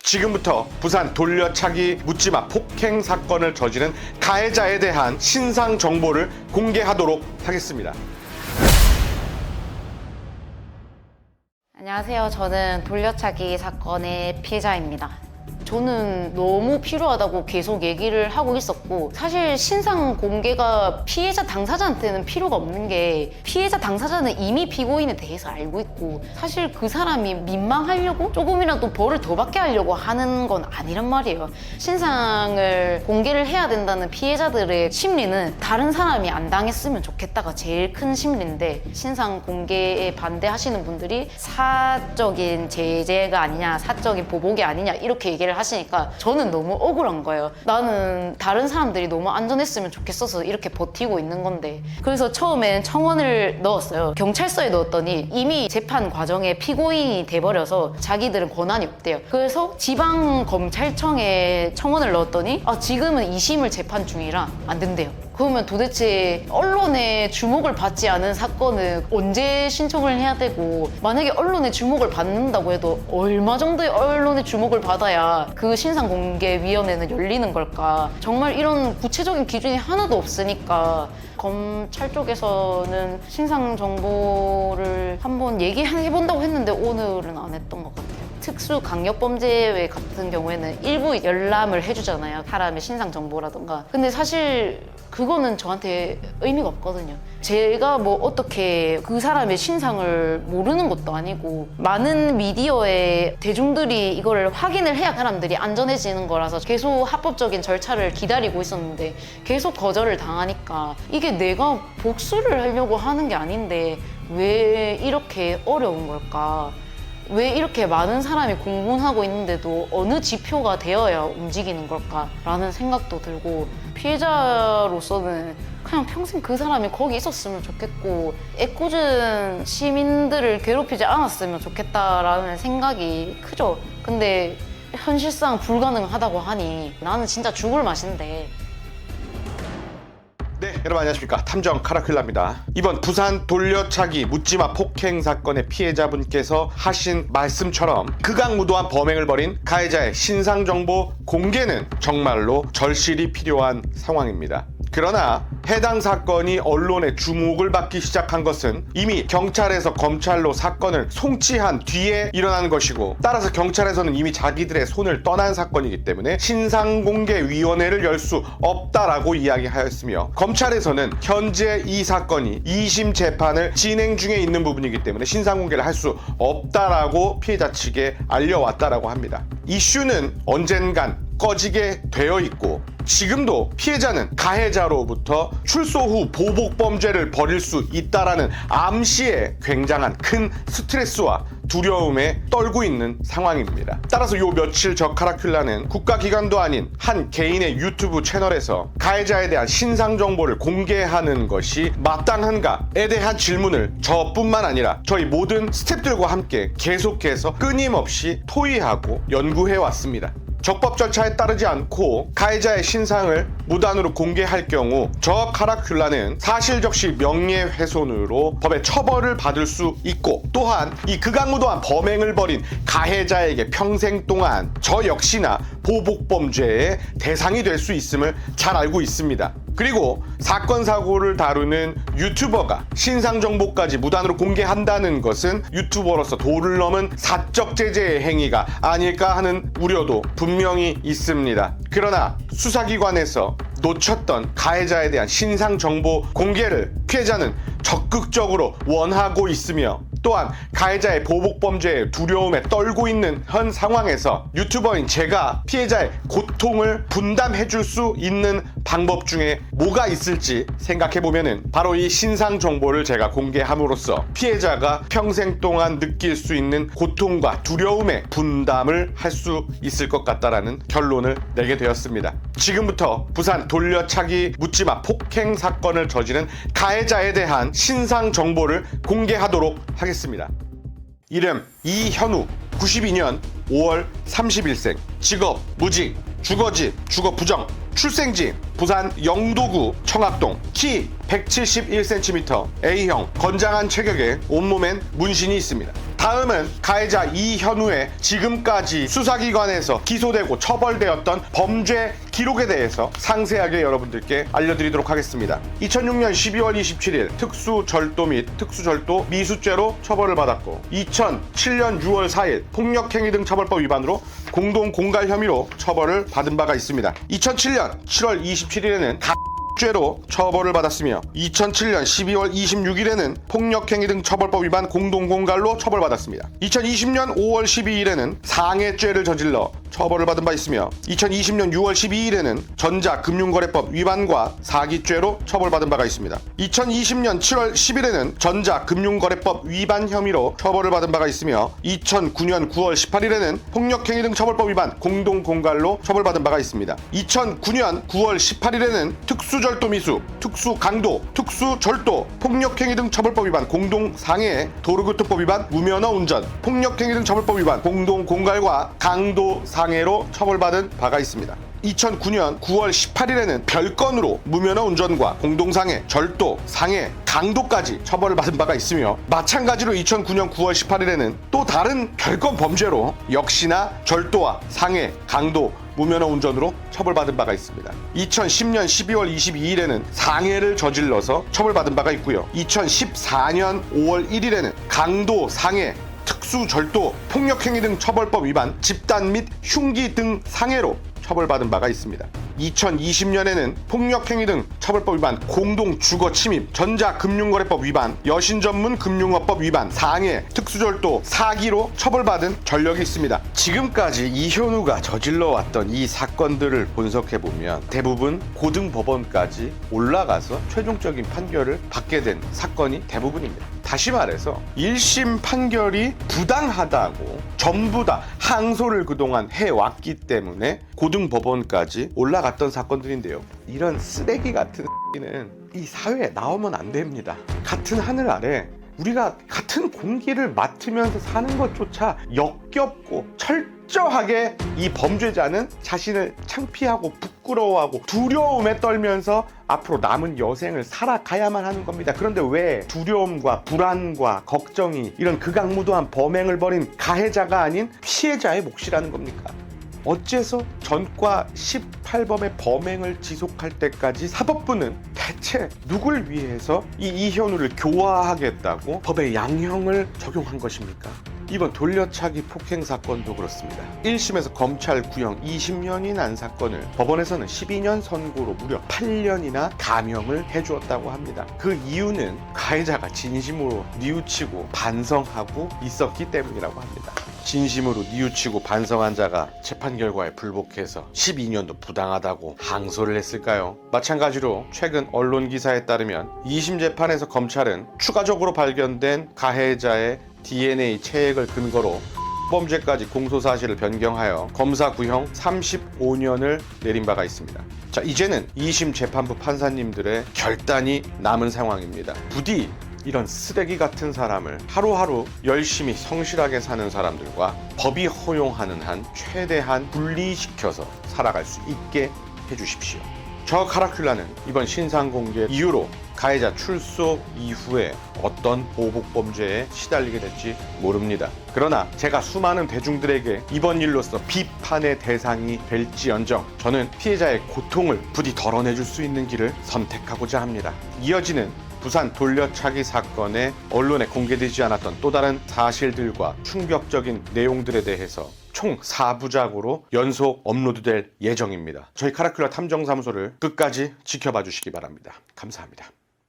지금부터 부산 돌려차기 묻지마 폭행 사건을 저지른 가해자에 대한 신상 정보를 공개하도록 하겠습니다. 안녕하세요. 저는 돌려차기 사건의 피해자입니다. 저는 너무 필요하다고 계속 얘기를 하고 있었고, 사실 신상 공개가 피해자 당사자한테는 필요가 없는 게, 피해자 당사자는 이미 피고인에 대해서 알고 있고, 사실 그 사람이 민망하려고 조금이라도 벌을 더 받게 하려고 하는 건 아니란 말이에요. 신상을 공개를 해야 된다는 피해자들의 심리는 다른 사람이 안 당했으면 좋겠다가 제일 큰 심리인데, 신상 공개에 반대하시는 분들이 사적인 제재가 아니냐, 사적인 보복이 아니냐 이렇게 얘기를 하시니까 저는 너무 억울한 거예요. 나는 다른 사람들이 너무 안전했으면 좋겠어서 이렇게 버티고 있는 건데. 그래서 처음엔 청원을 넣었어요. 경찰서에 넣었더니 이미 재판 과정에 피고인이 돼버려서 자기들은 권한이 없대요. 그래서 지방검찰청에 청원을 넣었더니 지금은 2심을 재판 중이라 안 된대요. 그러면 도대체 언론의 주목을 받지 않은 사건은 언제 신청을 해야 되고, 만약에 언론의 주목을 받는다고 해도 얼마 정도의 언론의 주목을 받아야 그 신상공개위원회는 열리는 걸까? 정말 이런 구체적인 기준이 하나도 없으니까 검찰 쪽에서는 신상 정보를 한번 얘기해본다고 했는데 오늘은 안 했던 것 같아요. 특수 강력범죄 같은 경우에는 일부 열람을 해주잖아요. 사람의 신상 정보라던가. 근데 사실 그거는 저한테 의미가 없거든요. 제가 뭐 어떻게 그 사람의 신상을 모르는 것도 아니고, 많은 미디어에 대중들이 이거를 확인을 해야 사람들이 안전해지는 거라서 계속 합법적인 절차를 기다리고 있었는데 계속 거절을 당하니까, 이게 내가 복수를 하려고 하는 게 아닌데 왜 이렇게 어려운 걸까? 왜 이렇게 많은 사람이 공분하고 있는데도 어느 지표가 되어야 움직이는 걸까라는 생각도 들고, 피해자로서는 그냥 평생 그 사람이 거기 있었으면 좋겠고, 애꿎은 시민들을 괴롭히지 않았으면 좋겠다라는 생각이 크죠. 근데 현실상 불가능하다고 하니 나는 진짜 죽을 맛인데. 네, 여러분 안녕하십니까. 탐정 카라큘라입니다. 이번 부산 돌려차기 묻지마 폭행 사건의 피해자분께서 하신 말씀처럼 극악무도한 범행을 벌인 가해자의 신상정보 공개는 정말로 절실히 필요한 상황입니다. 그러나 해당 사건이 언론의 주목을 받기 시작한 것은 이미 경찰에서 검찰로 사건을 송치한 뒤에 일어난 것이고, 따라서 경찰에서는 이미 자기들의 손을 떠난 사건이기 때문에 신상공개위원회를 열 수 없다라고 이야기하였으며, 검찰에서는 현재 이 사건이 2심 재판을 진행 중에 있는 부분이기 때문에 신상공개를 할 수 없다라고 피해자 측에 알려왔다라고 합니다. 이슈는 언젠간 꺼지게 되어 있고, 지금도 피해자는 가해자로부터 출소 후 보복범죄를 벌일 수 있다라는 암시에 굉장한 큰 스트레스와 두려움에 떨고 있는 상황입니다. 따라서 요 며칠 저 카라큘라는 국가기관도 아닌 한 개인의 유튜브 채널에서 가해자에 대한 신상 정보를 공개하는 것이 마땅한가에 대한 질문을 저뿐만 아니라 저희 모든 스태프들과 함께 계속해서 끊임없이 토의하고 연구해 왔습니다. 적법 절차에 따르지 않고 가해자의 신상을 무단으로 공개할 경우 저 카라큘라는 사실적시 명예훼손으로 법의 처벌을 받을 수 있고, 또한 이 극악무도한 범행을 벌인 가해자에게 평생 동안 저 역시나 보복범죄의 대상이 될 수 있음을 잘 알고 있습니다. 그리고 사건 사고를 다루는 유튜버가 신상 정보까지 무단으로 공개한다는 것은 유튜버로서 도를 넘은 사적 제재의 행위가 아닐까 하는 우려도 분명히 있습니다. 그러나 수사기관에서 놓쳤던 가해자에 대한 신상 정보 공개를 피해자는 적극적으로 원하고 있으며, 또한 가해자의 보복범죄의 두려움에 떨고 있는 현 상황에서 유튜버인 제가 피해자의 고통을 분담해줄 수 있는 방법 중에 뭐가 있을지 생각해보면은 바로 이 신상 정보를 제가 공개함으로써 피해자가 평생 동안 느낄 수 있는 고통과 두려움의 분담을 할 수 있을 것 같다라는 결론을 내게 되었습니다. 지금부터 부산 돌려차기 묻지마 폭행 사건을 저지른 가해자에 대한 신상 정보를 공개하도록 하겠습니다. 이름 이현우, 92년 5월 30일생, 직업 무직, 주거지 주거 부정, 출생지 부산 영도구 청학동, 키 171cm, A형, 건장한 체격에 온몸엔 문신이 있습니다. 다음은 가해자 이현우의 지금까지 수사기관에서 기소되고 처벌되었던 범죄 기록에 대해서 상세하게 여러분들께 알려드리도록 하겠습니다. 2006년 12월 27일 특수절도 및 특수절도 미수죄로 처벌을 받았고 2007년 6월 4일 폭력행위 등 처벌법 위반으로 공동공갈 혐의로 처벌을 받은 바가 있습니다. 2007년 7월 27일에는 죄로 처벌을 받았으며 2007년 12월 26일에는 폭력행위 등 처벌법 위반 공동공갈로 처벌받았습니다. 2020년 5월 12일에는 상해죄를 저질러 처벌을 받은 바 있으며 2020년 6월 12일에는 전자금융거래법 위반과 사기죄로 처벌받은 바가 있습니다. 2020년 7월 10일에는 전자금융거래법 위반 혐의로 처벌을 받은 바가 있으며 2009년 9월 18일에는 폭력행위 등 처벌법 위반 공동공갈로 처벌받은 바가 있습니다. 2009년 9월 18일에는 특수절도 미수, 특수강도, 특수절도, 폭력행위 등 처벌법 위반 공동상해, 도로교통법 위반, 무면허 운전, 폭력행위 등 처벌법 위반 공동공갈과 강도 상해로 처벌받은 바가 있습니다. 2009년 9월 18일에는 별건으로 무면허 운전과 공동상해, 절도, 상해, 강도까지 처벌을 받은 바가 있으며 마찬가지로 2009년 9월 18일에는 또 다른 별건 범죄로 역시나 절도와 상해, 강도, 무면허 운전으로 처벌받은 바가 있습니다. 2010년 12월 22일에는 상해를 저질러서 처벌받은 바가 있고요. 2014년 5월 1일에는 강도, 상해, 특수절도, 폭력행위 등 처벌법 위반, 집단 및 흉기 등 상해로 처벌받은 바가 있습니다. 2020년에는 폭력행위 등 처벌법 위반, 공동주거침입, 전자금융거래법 위반, 여신전문금융업법 위반, 상해, 특수절도, 사기로 처벌받은 전력이 있습니다. 지금까지 이현우가 저질러왔던 이 사건들을 분석해보면 대부분 고등법원까지 올라가서 최종적인 판결을 받게 된 사건이 대부분입니다. 다시 말해서 1심 판결이 부당하다고 전부 다 항소를 그동안 해왔기 때문에 고등법원까지 올라갔던 사건들인데요. 이런 쓰레기 같은 X는 이 사회에 나오면 안 됩니다. 같은 하늘 아래 우리가 같은 공기를 맡으면서 사는 것조차 역겹고 철저하게 이 범죄자는 자신을 창피하고 부끄러워하고 두려움에 떨면서 앞으로 남은 여생을 살아가야만 하는 겁니다. 그런데 왜 두려움과 불안과 걱정이 이런 극악무도한 범행을 벌인 가해자가 아닌 피해자의 몫이라는 겁니까? 어째서 전과 18범의 범행을 지속할 때까지 사법부는 대체 누굴 위해서 이 이현우를 교화하겠다고 법의 양형을 적용한 것입니까? 이번 돌려차기 폭행 사건도 그렇습니다. 1심에서 검찰 구형 20년이 난 사건을 법원에서는 12년 선고로 무려 8년이나 감형을 해주었다고 합니다. 그 이유는 가해자가 진심으로 뉘우치고 반성하고 있었기 때문이라고 합니다. 진심으로 뉘우치고 반성한 자가 재판 결과에 불복해서 12년도 부당하다고 항소를 했을까요? 마찬가지로 최근 언론 기사에 따르면 2심 재판에서 검찰은 추가적으로 발견된 가해자의 DNA 체액을 근거로 범죄까지 공소사실을 변경하여 검사 구형 35년을 내린 바가 있습니다. 자, 이제는 2심 재판부 판사님들의 결단이 남은 상황입니다. 부디 이런 쓰레기 같은 사람을 하루하루 열심히 성실하게 사는 사람들과 법이 허용하는 한 최대한 분리시켜서 살아갈 수 있게 해주십시오. 저 카라큘라는 이번 신상 공개 이후로 가해자 출소 이후에 어떤 보복 범죄에 시달리게 될지 모릅니다. 그러나 제가 수많은 대중들에게 이번 일로서 비판의 대상이 될지언정 저는 피해자의 고통을 부디 덜어내줄 수 있는 길을 선택하고자 합니다. 이어지는 부산 돌려차기 사건에 언론에 공개되지 않았던 또 다른 사실들과 충격적인 내용들에 대해서 총 4부작으로 연속 업로드될 예정입니다. 저희 카라큘라 탐정사무소를 끝까지 지켜봐 주시기 바랍니다. 감사합니다.